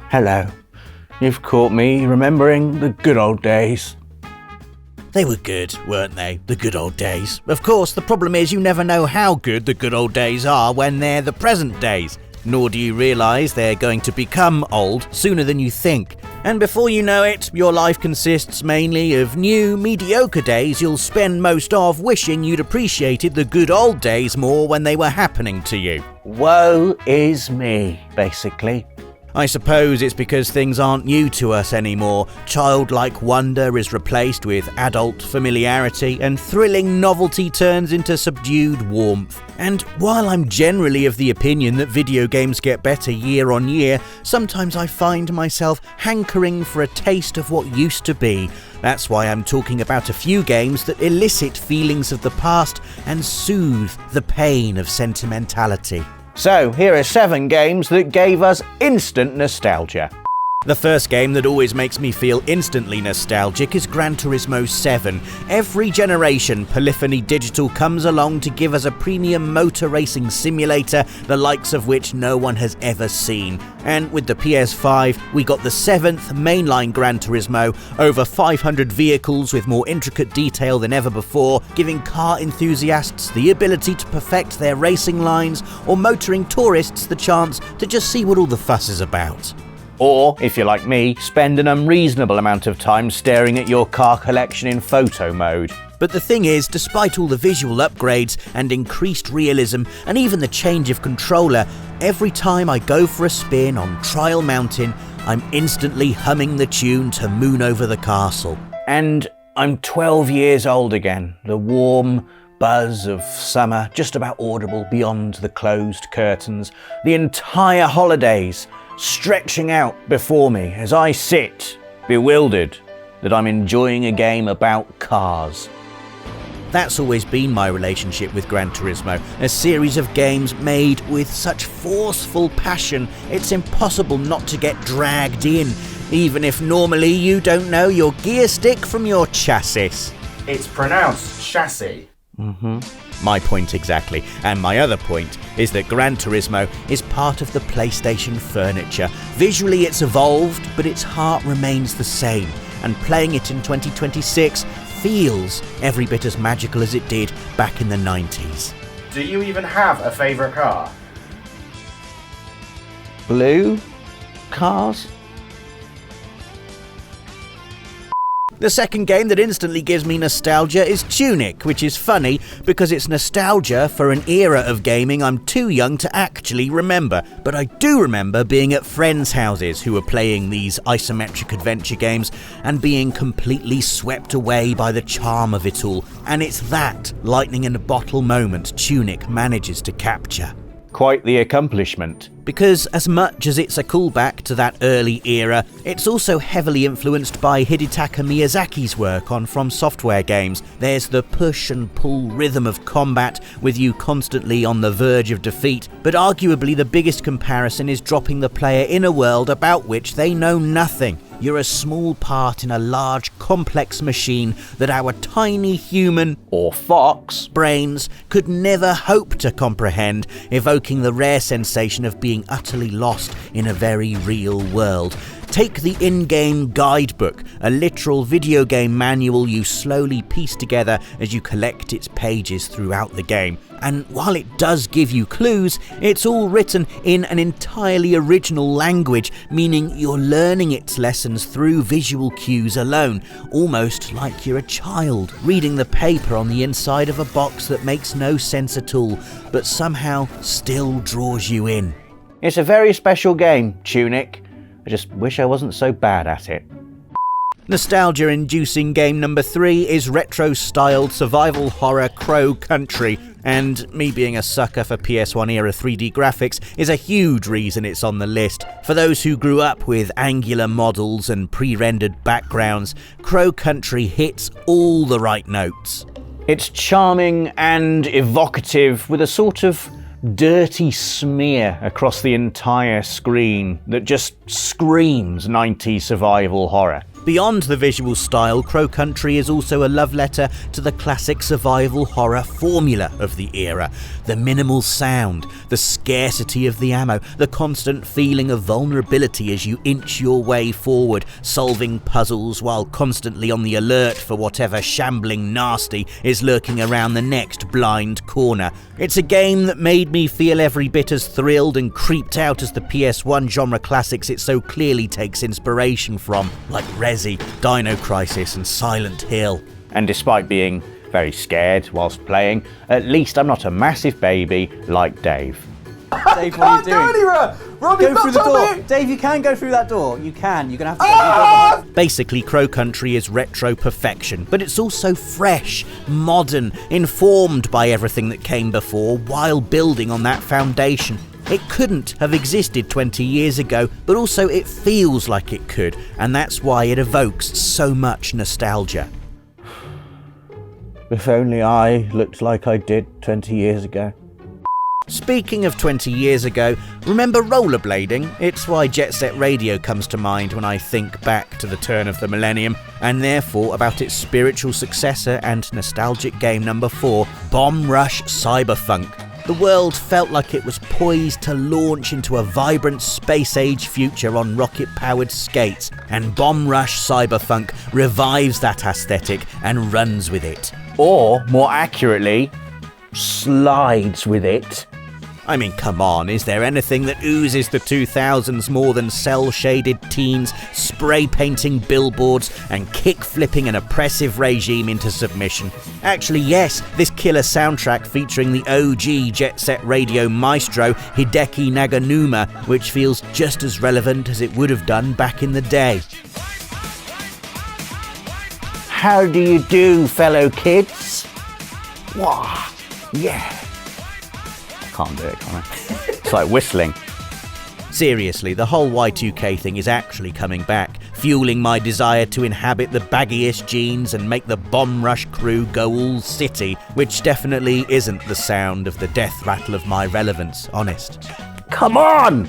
Hello. You've caught me remembering the good old days. They were good, weren't they? The good old days. Of course, the problem is you never know how good the good old days are when they're the present days. Nor do you realise they're going to become old sooner than you think. And before you know it, your life consists mainly of new, mediocre days you'll spend most of wishing you'd appreciated the good old days more when they were happening to you. Woe is me, basically. I suppose it's because things aren't new to us anymore. Childlike wonder is replaced with adult familiarity, and thrilling novelty turns into subdued warmth. And while I'm generally of the opinion that video games get better year on year, sometimes I find myself hankering for a taste of what used to be. That's why I'm talking about a few games that elicit feelings of the past and soothe the pain of sentimentality. So, here are 7 games that gave us instant nostalgia. The first game that always makes me feel instantly nostalgic is Gran Turismo 7. Every generation, Polyphony Digital comes along to give us a premium motor racing simulator, the likes of which no one has ever seen. And with the PS5, we got the 7th mainline Gran Turismo, over 500 vehicles with more intricate detail than ever before, giving car enthusiasts the ability to perfect their racing lines, or motoring tourists the chance to just see what all the fuss is about. Or, if you're like me, spend an unreasonable amount of time staring at your car collection in photo mode. But the thing is, despite all the visual upgrades and increased realism and even the change of controller, every time I go for a spin on Trial Mountain, I'm instantly humming the tune to Moon Over the Castle. And I'm 12 years old again, the warm buzz of summer just about audible beyond the closed curtains, the entire holidays stretching out before me as I sit, bewildered, that I'm enjoying a game about cars. That's always been my relationship with Gran Turismo, a series of games made with such forceful passion it's impossible not to get dragged in, even if normally you don't know your gear stick from your chassis. It's pronounced chassis. My point exactly. And my other point is that Gran Turismo is part of the PlayStation furniture. Visually it's evolved, but its heart remains the same. And playing it in 2026 feels every bit as magical as it did back in the 90s. Do you even have a favourite car? Blue cars? The second game that instantly gives me nostalgia is Tunic, which is funny because it's nostalgia for an era of gaming I'm too young to actually remember. But I do remember being at friends' houses who were playing these isometric adventure games and being completely swept away by the charm of it all. And it's that lightning in a bottle moment Tunic manages to capture. Quite the accomplishment. Because as much as it's a callback to that early era, it's also heavily influenced by Hidetaka Miyazaki's work on From Software games. There's the push and pull rhythm of combat, with you constantly on the verge of defeat, but arguably the biggest comparison is dropping the player in a world about which they know nothing. You're a small part in a large, complex machine that our tiny human, or fox, brains could never hope to comprehend, evoking the rare sensation of being utterly lost in a very real world. Take the in-game guidebook, a literal video game manual you slowly piece together as you collect its pages throughout the game. And while it does give you clues, it's all written in an entirely original language, meaning you're learning its lessons through visual cues alone, almost like you're a child reading the paper on the inside of a box that makes no sense at all, but somehow still draws you in. It's a very special game, Tunic. I just wish I wasn't so bad at it. Nostalgia-inducing game number 3 is retro-styled survival horror Crow Country, and me being a sucker for PS1-era 3D graphics is a huge reason it's on the list. For those who grew up with angular models and pre-rendered backgrounds, Crow Country hits all the right notes. It's charming and evocative, with a sort of dirty smear across the entire screen that just screams 90s survival horror. Beyond the visual style, Crow Country is also a love letter to the classic survival horror formula of the era. The minimal sound, the scarcity of the ammo, the constant feeling of vulnerability as you inch your way forward, solving puzzles while constantly on the alert for whatever shambling nasty is lurking around the next blind corner. It's a game that made me feel every bit as thrilled and creeped out as the PS1 genre classics it so clearly takes inspiration from, like Resi, Dino Crisis and Silent Hill. And despite being very scared whilst playing, at least I'm not a massive baby like Dave. Dave, what are you doing? Anywhere. Rob, Go you've not through the told door. me. Dave, you can go through that door. You can. You're going to have to Basically, Crow Country is retro perfection, but it's also fresh, modern, informed by everything that came before while building on that foundation. It couldn't have existed 20 years ago, but also it feels like it could, and that's why it evokes so much nostalgia. If only I looked like I did 20 years ago. Speaking of 20 years ago, remember rollerblading? It's why Jet Set Radio comes to mind when I think back to the turn of the millennium, and therefore about its spiritual successor and nostalgic game number 4, Bomb Rush Cyberfunk. The world felt like it was poised to launch into a vibrant space-age future on rocket-powered skates, and Bomb Rush Cyberfunk revives that aesthetic and runs with it. Or, more accurately, slides with it. I mean, come on, is there anything that oozes the 2000s more than cel-shaded teens, spray-painting billboards, and kick-flipping an oppressive regime into submission? Actually, yes, this killer soundtrack featuring the OG Jet Set Radio maestro, Hideki Naganuma, which feels just as relevant as it would have done back in the day. How do you do, fellow kids? Wah, yeah. Can't do it, can I? It's like whistling. Seriously, the whole Y2K thing is actually coming back, fueling my desire to inhabit the baggiest jeans and make the Bomb Rush crew go all city, which definitely isn't the sound of the death rattle of my relevance, honest. Come on!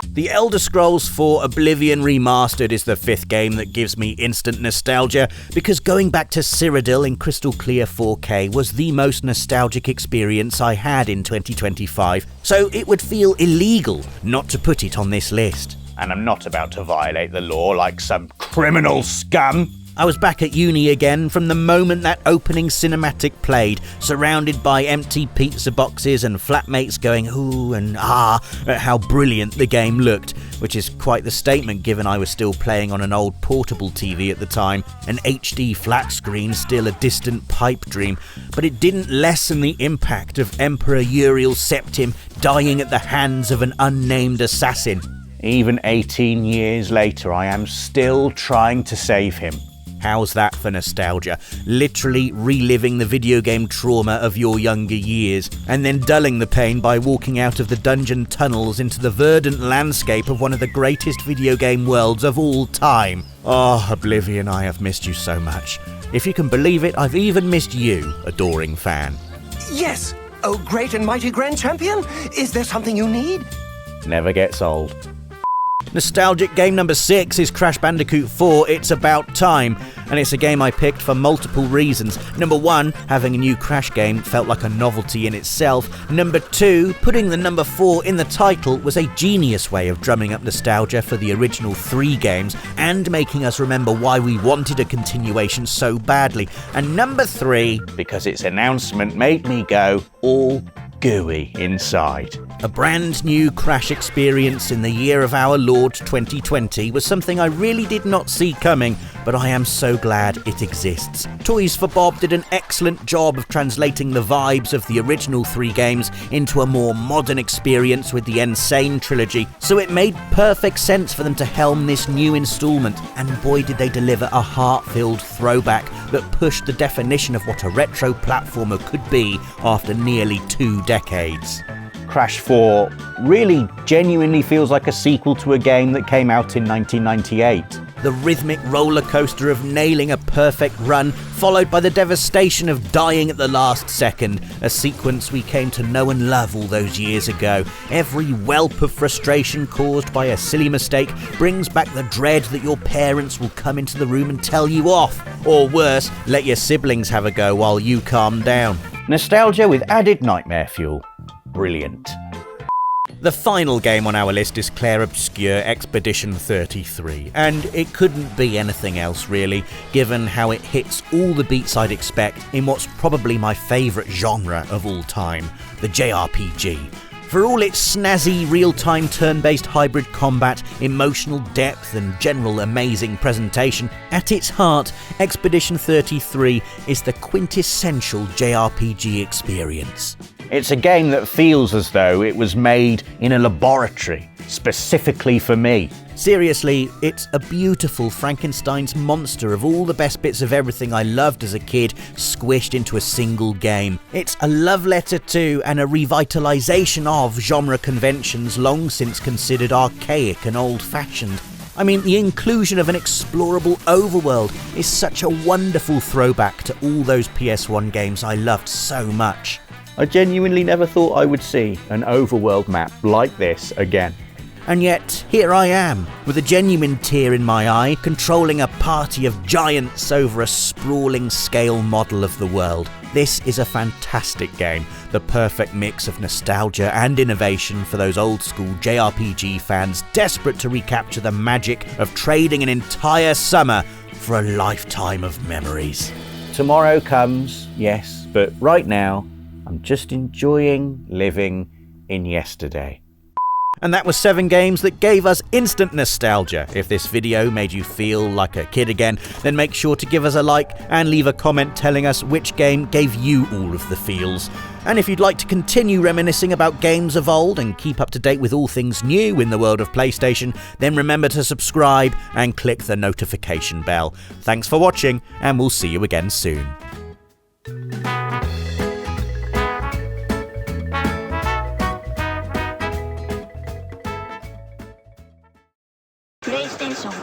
The Elder Scrolls IV Oblivion Remastered is the 5th game that gives me instant nostalgia, because going back to Cyrodiil in crystal clear 4K was the most nostalgic experience I had in 2025, so it would feel illegal not to put it on this list. And I'm not about to violate the law like some criminal scum. I was back at uni again from the moment that opening cinematic played, surrounded by empty pizza boxes and flatmates going ooh and ah at how brilliant the game looked, which is quite the statement given I was still playing on an old portable TV at the time, an HD flat screen still a distant pipe dream, but it didn't lessen the impact of Emperor Uriel Septim dying at the hands of an unnamed assassin. Even 18 years later, I am still trying to save him. How's that for nostalgia? Literally reliving the video game trauma of your younger years, and then dulling the pain by walking out of the dungeon tunnels into the verdant landscape of one of the greatest video game worlds of all time. Oh, Oblivion, I have missed you so much. If you can believe it, I've even missed you, adoring fan. Yes! Oh, great and mighty Grand Champion! Is there something you need? Never gets old. Nostalgic game number 6 is Crash Bandicoot 4 It's About Time, and it's a game I picked for multiple reasons. Number 1, having a new Crash game felt like a novelty in itself. Number 2, putting the number 4 in the title was a genius way of drumming up nostalgia for the original 3 games and making us remember why we wanted a continuation so badly. And number 3, because its announcement made me go all gooey inside. a brand new Crash experience in the year of our Lord 2020 was something I really did not see coming, but I am so glad it exists. Toys for Bob did an excellent job of translating the vibes of the original 3 games into a more modern experience with the Insane trilogy, so it made perfect sense for them to helm this new installment, and boy did they deliver a heart-filled throwback that pushed the definition of what a retro platformer could be after nearly 2 decades. Crash 4 really genuinely feels like a sequel to a game that came out in 1998. The rhythmic roller coaster of nailing a perfect run, followed by the devastation of dying at the last second, a sequence we came to know and love all those years ago. Every whelp of frustration caused by a silly mistake brings back the dread that your parents will come into the room and tell you off, or worse, let your siblings have a go while you calm down. Nostalgia with added nightmare fuel. Brilliant. The final game on our list is Clair Obscur Expedition 33, and it couldn't be anything else really, given how it hits all the beats I'd expect in what's probably my favourite genre of all time, the JRPG. For all its snazzy, real-time turn-based hybrid combat, emotional depth and general amazing presentation, at its heart, Expedition 33 is the quintessential JRPG experience. It's a game that feels as though it was made in a laboratory, specifically for me. Seriously, it's a beautiful Frankenstein's monster of all the best bits of everything I loved as a kid, squished into a single game. It's a love letter to and a revitalisation of genre conventions long since considered archaic and old-fashioned. I mean, the inclusion of an explorable overworld is such a wonderful throwback to all those PS1 games I loved so much. I genuinely never thought I would see an overworld map like this again. And yet, here I am, with a genuine tear in my eye, controlling a party of giants over a sprawling scale model of the world. This is a fantastic game, the perfect mix of nostalgia and innovation for those old school JRPG fans desperate to recapture the magic of trading an entire summer for a lifetime of memories. Tomorrow comes, yes, but right now, I'm just enjoying living in yesterday. And that was 7 games that gave us instant nostalgia. If this video made you feel like a kid again, then make sure to give us a like and leave a comment telling us which game gave you all of the feels. And if you'd like to continue reminiscing about games of old and keep up to date with all things new in the world of PlayStation, then remember to subscribe and click the notification bell. Thanks for watching, and we'll see you again soon. PlayStation